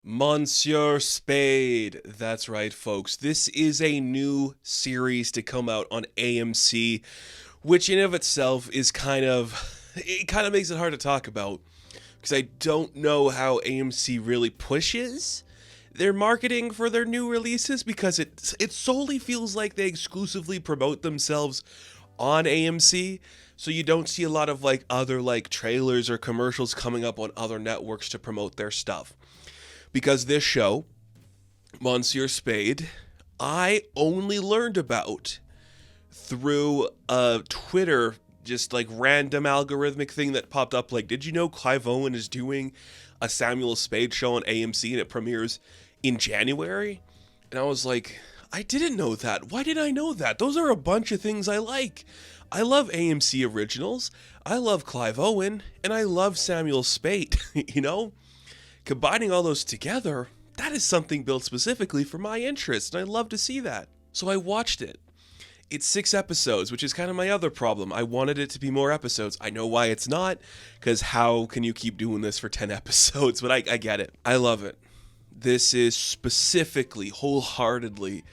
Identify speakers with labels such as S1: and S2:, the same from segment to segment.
S1: Monsieur Spade. That's right, folks. This is a new series to come out on AMC, which in of itself is it kind of makes it hard to talk about because I don't know how AMC really pushes their marketing for their new releases because it solely feels like they exclusively promote themselves on AMC. So you don't see a lot of like other like trailers or commercials coming up on other networks to promote their stuff because this show, Monsieur Spade, I only learned about through a Twitter, just like random algorithmic thing that popped up. Like, did you know Clive Owen is doing a Samuel Spade show on AMC and it premieres in January? And I was like, I didn't know that. Why did I know that? Those are a bunch of things I like. I love AMC originals. I love Clive Owen, and I love Samuel Spade. Combining all those together, that is something built specifically for my interest, and I love to see that. So I watched it. It's 6 episodes, which is kind of my other problem. I wanted it to be more episodes. I know why it's not, because how can you keep doing this for 10 episodes? But I get it. I love it. This is specifically, wholeheartedly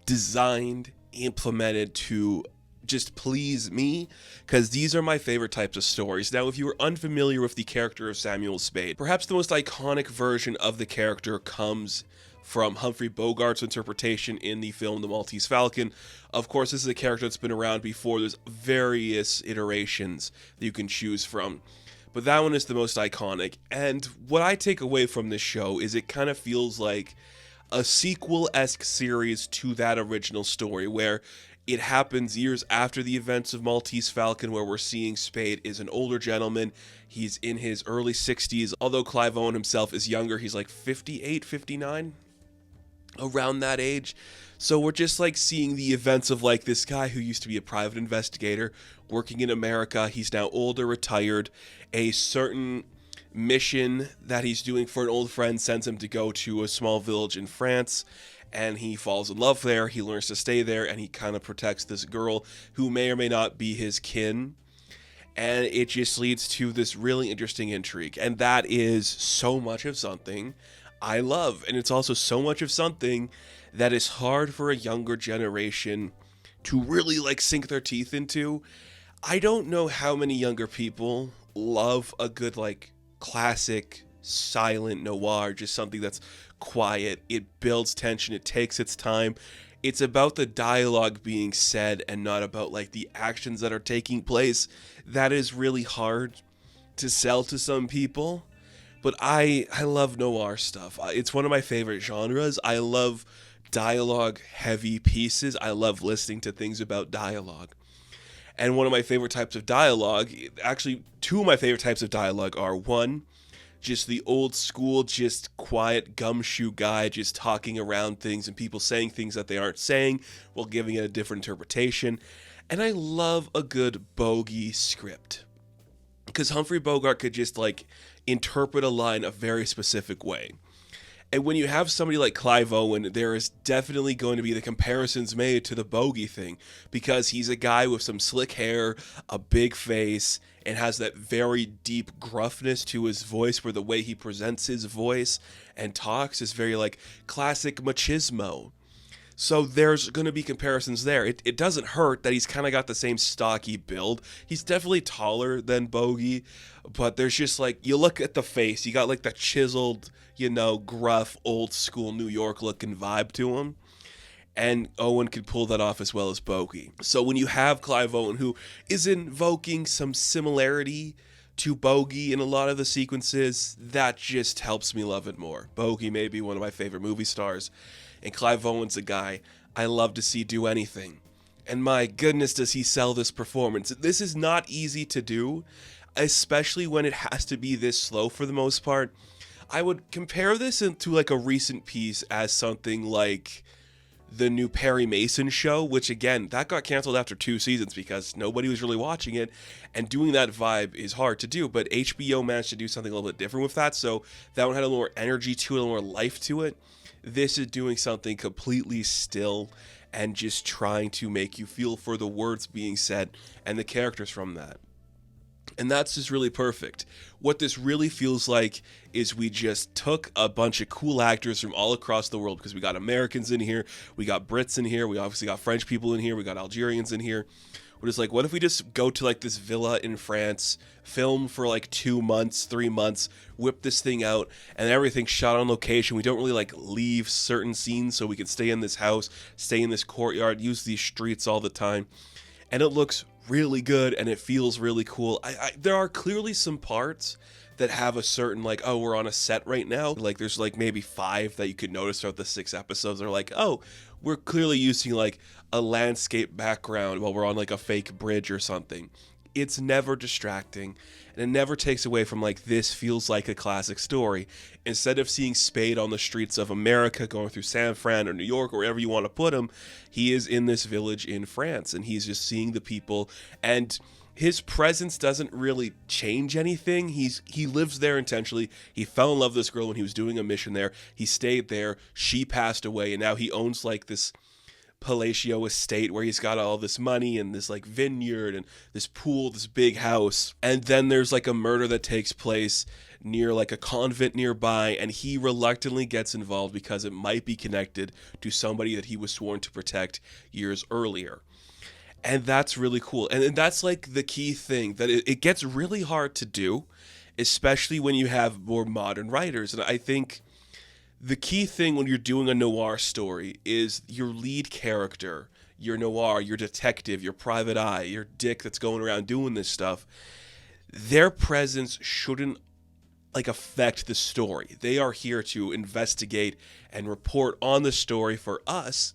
S1: designed, implemented to just please me, because these are my favorite types of stories. Now, if you are unfamiliar with the character of Samuel Spade, perhaps the most iconic version of the character comes from Humphrey Bogart's interpretation in the film The Maltese Falcon. Of course, this is a character that's been around before. There's various iterations that you can choose from, but that one is the most iconic. And what I take away from this show is it kind of feels like a sequel-esque series to that original story, where it happens years after the events of Maltese Falcon, where we're seeing Spade is an older gentleman. He's in his early 60s, although Clive Owen himself is younger. He's like 58, 59, around that age. So we're just like seeing the events of like this guy who used to be a private investigator working in America. He's now older, retired. A certain mission that he's doing for an old friend sends him to go to a small village in France, and he falls in love there. He learns to stay there, and he kind of protects this girl who may or may not be his kin. And it just leads to this really interesting intrigue, and that is so much of something I love. And it's also so much of something that is hard for a younger generation to really like sink their teeth into. I don't know how many younger people love a good like classic silent noir, just something that's quiet. It builds tension, it takes its time. It's about the dialogue being said and not about like the actions that are taking place. That is really hard to sell to some people. But I love noir stuff. It's one of my favorite genres. I love dialogue heavy pieces. I love listening to things about dialogue. And one of my favorite types of dialogue, actually, two of my favorite types of dialogue are one, just the old school, just quiet gumshoe guy just talking around things and people saying things that they aren't saying while giving it a different interpretation. And I love a good bogey script because Humphrey Bogart could just like interpret a line a very specific way. And when you have somebody like Clive Owen, there is definitely going to be the comparisons made to the bogey thing because he's a guy with some slick hair, a big face, and has that very deep gruffness to his voice where the way he presents his voice and talks is very like classic machismo. So there's going to be comparisons there. It doesn't hurt that he's kind of got the same stocky build. He's definitely taller than Bogey, but there's just like, you look at the face, you got like the chiseled, gruff, old school New York looking vibe to him. And Owen could pull that off as well as Bogey. So when you have Clive Owen, who is invoking some similarity to Bogey in a lot of the sequences, that just helps me love it more. Bogey may be one of my favorite movie stars, and Clive Owen's a guy I love to see do anything. And my goodness, does he sell this performance. This is not easy to do, especially when it has to be this slow for the most part. I would compare this to like a recent piece as something like the new Perry Mason show, which again, that got canceled after 2 seasons because nobody was really watching it, and doing that vibe is hard to do, but HBO managed to do something a little bit different with that, so that one had a little more energy to it, a little more life to it. This is doing something completely still and just trying to make you feel for the words being said and the characters from that. And that's just really perfect. What this really feels like is we just took a bunch of cool actors from all across the world, because we got Americans in here, we got Brits in here, we obviously got French people in here, we got Algerians in here. We're just like, what if we just go to like this villa in France, film for like 2 months, 3 months, whip this thing out, and everything's shot on location. We don't really like leave certain scenes, so we can stay in this house, stay in this courtyard, use these streets all the time. And it looks really good, and it feels really cool. There are clearly some parts that have a certain like, oh, we're on a set right now. Like there's like maybe 5 that you could notice throughout the 6 episodes. They're like, oh, we're clearly using like a landscape background while we're on like a fake bridge or something. It's never distracting, and it never takes away from like, this feels like a classic story. Instead of seeing Spade on the streets of America going through San Fran or New York or wherever you want to put him, he is in this village in France, and he's just seeing the people, and his presence doesn't really change anything. He lives there intentionally. He fell in love with this girl when he was doing a mission there. He stayed there. She passed away, and now he owns like this palatial estate where he's got all this money and this like vineyard and this pool, this big house. And then there's like a murder that takes place near like a convent nearby, and he reluctantly gets involved because it might be connected to somebody that he was sworn to protect years earlier. And that's really cool. And that's like the key thing, that it gets really hard to do, especially when you have more modern writers. And I think the key thing when you're doing a noir story is your lead character, your noir, your detective, your private eye, your dick that's going around doing this stuff, their presence shouldn't like affect the story. They are here to investigate and report on the story for us,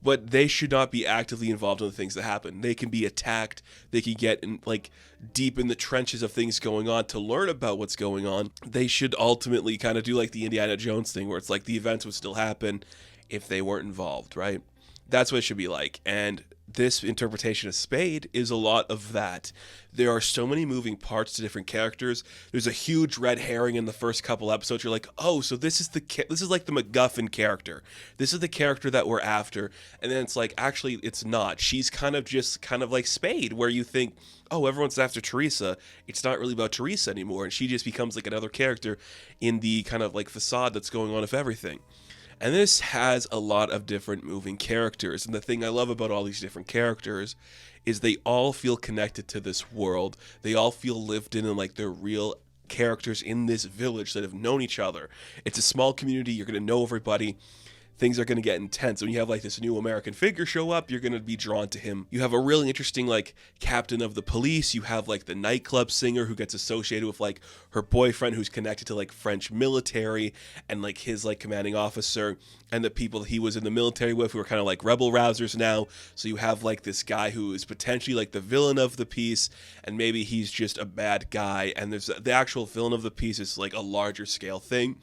S1: but they should not be actively involved in the things that happen. They can be attacked. They can get in, like deep in the trenches of things going on to learn about what's going on. They should ultimately kind of do like the Indiana Jones thing, where it's like the events would still happen if they weren't involved, right? That's what it should be like. And this interpretation of Spade is a lot of that. There are so many moving parts to different characters. There's a huge red herring in the first couple episodes. You're like, oh, so this is like the MacGuffin character. This is the character that we're after. And then it's like, actually, it's not. She's kind of like Spade, where you think, oh, everyone's after Teresa. It's not really about Teresa anymore. And she just becomes like another character in the kind of like facade that's going on of everything. And this has a lot of different moving characters. And the thing I love about all these different characters is they all feel connected to this world. They all feel lived in, and like they're real characters in this village that have known each other. It's a small community. You're going to know everybody. Things are going to get intense. When you have like this new American figure show up, you're going to be drawn to him. You have a really interesting like captain of the police. You have like the nightclub singer who gets associated with like her boyfriend, who's connected to like French military, and like his like commanding officer, and the people that he was in the military with who are kind of like rebel rousers now. So you have like this guy who is potentially like the villain of the piece, and maybe he's just a bad guy. And there's the actual villain of the piece is like a larger scale thing.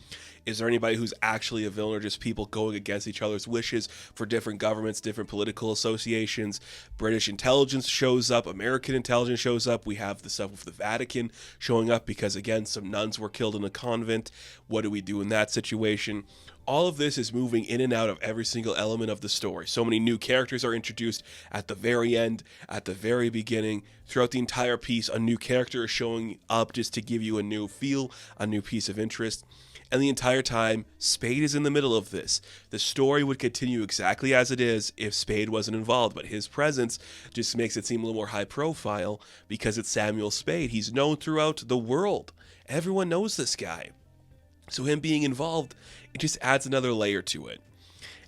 S1: Is there anybody who's actually a villain, or just people going against each other's wishes for different governments, different political associations? British intelligence shows up. American intelligence shows up. We have the stuff with the Vatican showing up because, again, some nuns were killed in a convent. What do we do in that situation? All of this is moving in and out of every single element of the story. So many new characters are introduced at the very end, at the very beginning. Throughout the entire piece, a new character is showing up just to give you a new feel, a new piece of interest. And the entire time, Spade is in the middle of this. The story would continue exactly as it is if Spade wasn't involved, but his presence just makes it seem a little more high profile because it's Samuel Spade. He's known throughout the world. Everyone knows this guy. So him being involved, it just adds another layer to it.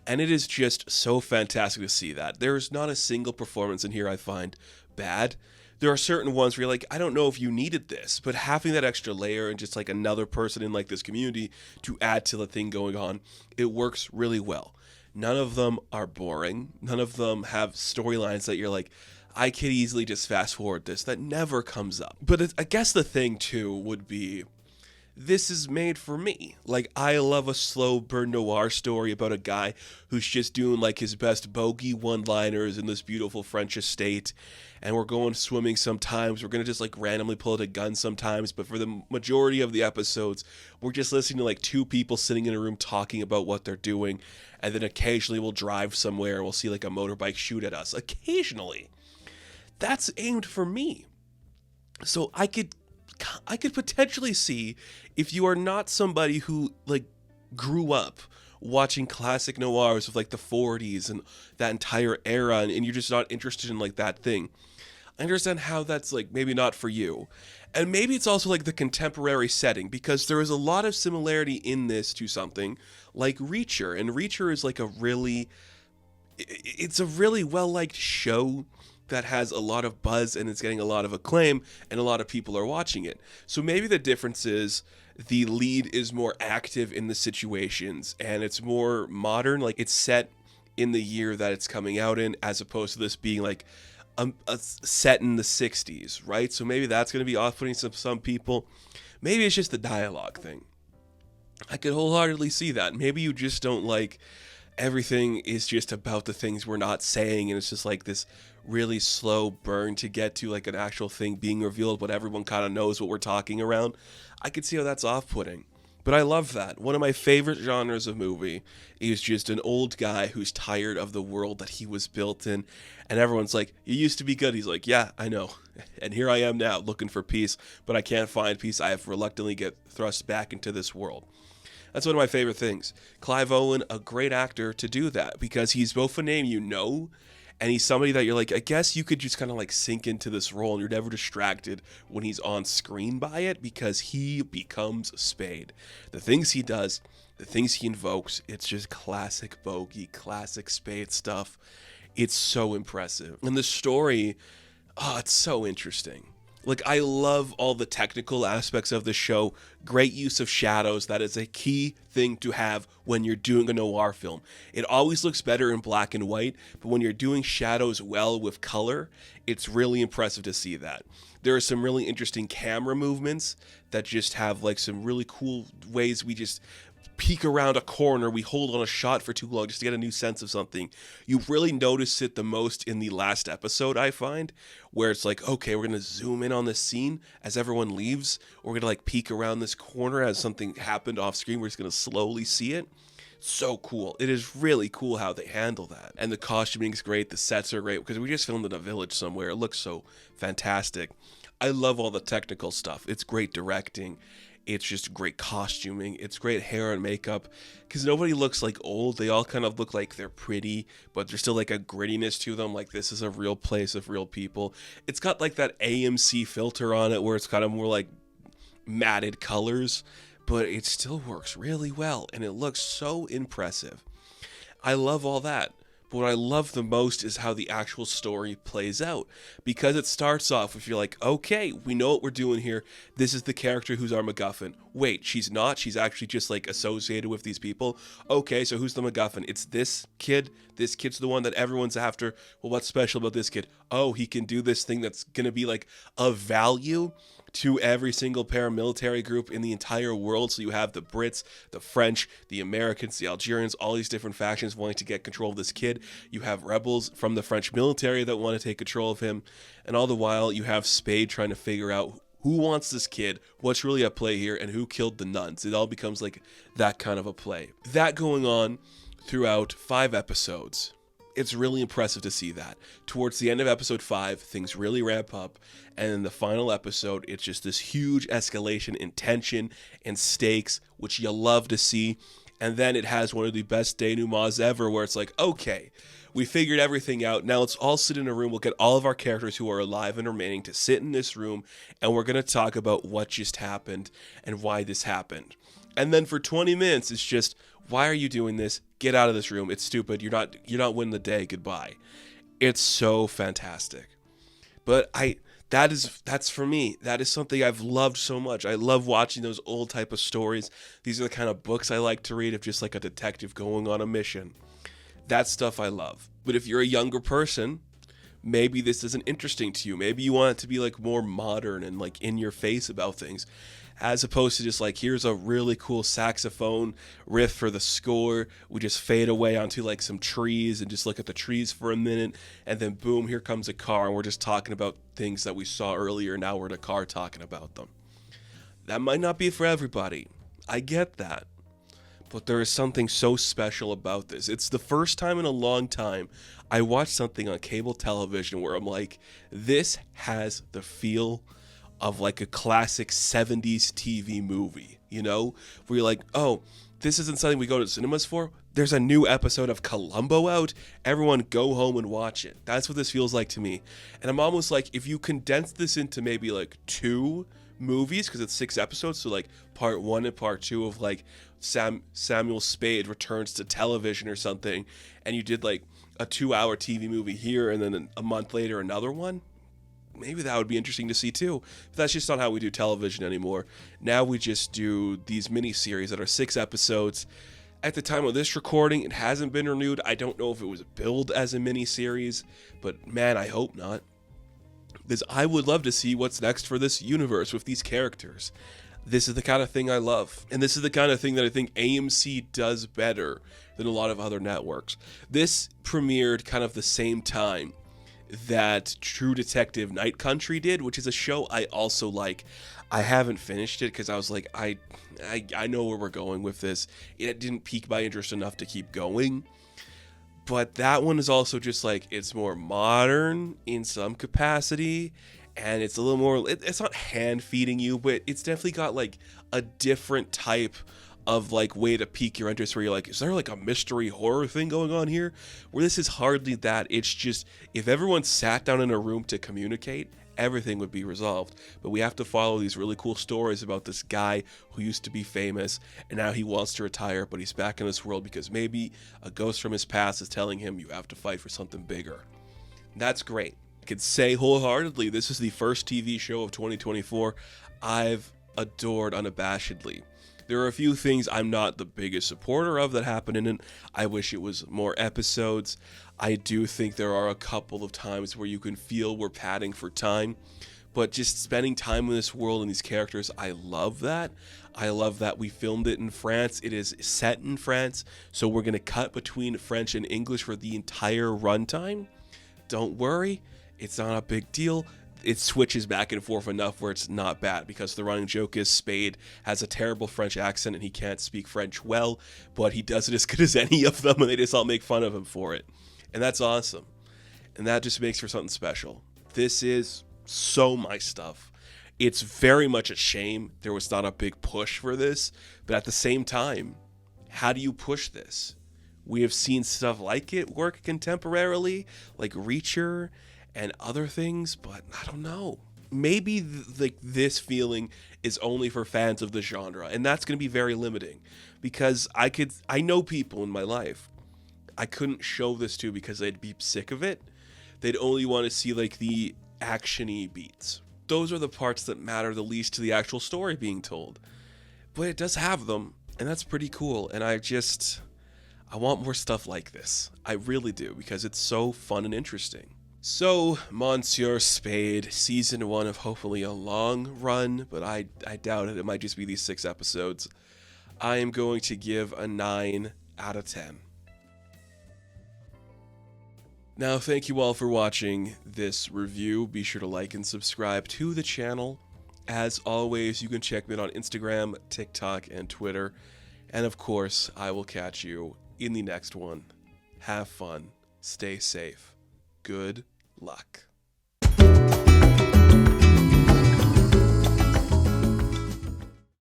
S1: And it is just so fantastic to see that. There's not a single performance in here I find bad. There are certain ones where you're like, I don't know if you needed this, but having that extra layer and just like another person in like this community to add to the thing going on, it works really well. None of them are boring. None of them have storylines that you're like, I could easily just fast forward this. That never comes up. But I guess the thing too would be, this is made for me. Like, I love a slow burn noir story about a guy who's just doing like his best bogey one-liners in this beautiful French estate. And we're going swimming sometimes. We're going to just like randomly pull out a gun sometimes. But for the majority of the episodes, we're just listening to like 2 people sitting in a room talking about what they're doing. And then occasionally we'll drive somewhere and we'll see like a motorbike shoot at us. Occasionally. That's aimed for me. So I could potentially see, if you are not somebody who like grew up watching classic noirs of like the 40s and that entire era, and you're just not interested in like that thing. I understand how that's like maybe not for you. And maybe it's also like the contemporary setting, because there is a lot of similarity in this to something like Reacher. And Reacher is like it's a really well liked show that has a lot of buzz and it's getting a lot of acclaim and a lot of people are watching it. So maybe the difference is the lead is more active in the situations and it's more modern, like it's set in the year that it's coming out in, as opposed to this being like a set in the 60s, right? So maybe that's going to be off-putting some people. Maybe it's just the dialogue thing. I could wholeheartedly see that. Maybe you just don't like everything is just about the things we're not saying, and it's just like this really slow burn to get to like an actual thing being revealed, but everyone kind of knows what we're talking around. I could see how that's off-putting. But I love that. One of my favorite genres of movie is just an old guy who's tired of the world that he was built in. And everyone's like, you used to be good. He's like, yeah, I know. And here I am now looking for peace, but I can't find peace. I have reluctantly get thrust back into this world. That's one of my favorite things. Clive Owen, a great actor to do that, because he's both a name you know, and he's somebody that you're like, I guess you could just kind of like sink into this role and you're never distracted when he's on screen by it, because he becomes Spade. The things he does, the things he invokes, it's just classic Bogey, classic Spade stuff. It's so impressive. And the story, oh, it's so interesting. Like, I love all the technical aspects of the show. Great use of shadows. That is a key thing to have when you're doing a noir film. It always looks better in black and white, but when you're doing shadows well with color, it's really impressive to see that. There are some really interesting camera movements that just have like some really cool ways we just peek around a corner, we hold on a shot for too long just to get a new sense of something. You really notice it the most in the last episode, I find, where it's like, okay, we're gonna zoom in on this scene as everyone leaves. We're gonna like peek around this corner as something happened off screen. We're just gonna slowly see it. So cool. It is really cool how they handle that. And the costuming is great. The sets are great, because we just filmed in a village somewhere. It looks so fantastic. I love all the technical stuff. It's great directing. It's just great costuming. It's great hair and makeup, because nobody looks like old. They all kind of look like they're pretty, but there's still like a grittiness to them. Like, this is a real place of real people. It's got like that AMC filter on it where it's kind of more like matted colors, but it still works really well and it looks so impressive. I love all that. But what I love the most is how the actual story plays out, because it starts off with, you're like, okay, we know what we're doing here. This is the character who's our MacGuffin. Wait, she's not. She's actually just like associated with these people. Okay, so who's the MacGuffin? It's this kid. This kid's the one that everyone's after. Well, what's special about this kid? Oh, he can do this thing that's going to be like of value to every single paramilitary group in the entire world. So you have the Brits, the French, the Americans, the Algerians, all these different factions wanting to get control of this kid. You have rebels from the French military that want to take control of him. And all the while, you have Spade trying to figure out who wants this kid, what's really at play here, and who killed the nuns. It all becomes like that kind of a play. That going on throughout 5 episodes. It's really impressive to see that. Towards the end of episode 5, things really ramp up, and in the final episode, it's just this huge escalation in tension and stakes, which you love to see. And then it has one of the best denouements ever, where it's like, okay, we figured everything out. Now let's all sit in a room. We'll get all of our characters who are alive and remaining to sit in this room, and we're going to talk about what just happened and why this happened. And then for 20 minutes, it's just, why are you doing this? Get out of this room. It's stupid. You're not winning the day. Goodbye. It's so fantastic. But that's for me. That is something I've loved so much. I love watching those old type of stories. These are the kind of books I like to read, of just like a detective going on a mission. That stuff I love. But if you're a younger person, maybe this isn't interesting to you. Maybe you want it to be like more modern and like in your face about things, as opposed to just like, here's a really cool saxophone riff for the score. We just fade away onto like some trees and just look at the trees for a minute, and then boom, here comes a car, and we're just talking about things that we saw earlier. Now we're in a car talking about them. That might not be for everybody. I get that. But there is something so special about this. It's the first time in a long time I watched something on cable television where I'm like, this has the feel of like a classic 70s TV movie, you know, where you're like, oh, this isn't something we go to cinemas for. There's a new episode of Columbo out. Everyone go home and watch it. That's what this feels like to me. And I'm almost like, if you condense this into maybe like 2 movies, because it's 6 episodes, so like part 1 and part 2 of like Samuel Spade returns to television or something, and you did like a 2-hour TV movie here, and then a month later another one, maybe that would be interesting to see too. But that's just not how we do television anymore. Now we just do these mini series that are 6 episodes. At the time of this recording, it hasn't been renewed. I don't know if it was billed as a mini series, but man, I hope not, because I would love to see what's next for this universe with these characters. This is the kind of thing I love, and this is the kind of thing that I think AMC does better than a lot of other networks. This premiered kind of the same time that True Detective Night Country did, which is a show I also like. I haven't finished it because I was like, I know where we're going with this. It didn't pique my interest enough to keep going. But that one is also just like, it's more modern in some capacity, and it's a little more, it's not hand feeding you, but it's definitely got like a different type of like way to pique your interest, where you're like, is there like a mystery horror thing going on here? Where this is hardly that. It's just, if everyone sat down in a room to communicate, everything would be resolved. But we have to follow these really cool stories about this guy who used to be famous, and now he wants to retire, but he's back in this world because maybe a ghost from his past is telling him you have to fight for something bigger. That's great. I could say wholeheartedly, this is the first TV show of 2024 I've adored unabashedly. There are a few things I'm not the biggest supporter of that happen in it. I wish it was more episodes. I do think there are a couple of times where you can feel we're padding for time, but just spending time in this world and these characters, I love that. I love that we filmed it in France. It is set in France, so we're going to cut between French and English for the entire runtime. Don't worry, it's not a big deal. It switches back and forth enough where it's not bad, because the running joke is Spade has a terrible French accent and he can't speak French well, but he does it as good as any of them, and they just all make fun of him for it. And that's awesome. And that just makes for something special. This is so my stuff. It's very much a shame there was not a big push for this, but at the same time, how do you push this? We have seen stuff like it work contemporarily, like Reacher and other things, but I don't know. Maybe this feeling is only for fans of the genre, and that's going to be very limiting, because I know people in my life I couldn't show this to because they'd be sick of it. They'd only want to see like the action-y beats. Those are the parts that matter the least to the actual story being told. But it does have them, and that's pretty cool, and I want more stuff like this. I really do, because it's so fun and interesting. So, Monsieur Spade, season 1 of hopefully a long run, but I doubt it. It might just be these 6 episodes. I am going to give a 9 out of 10. Now, thank you all for watching this review. Be sure to like and subscribe to the channel. As always, you can check me out on Instagram, TikTok, and Twitter. And of course, I will catch you in the next one. Have fun. Stay safe. Good luck.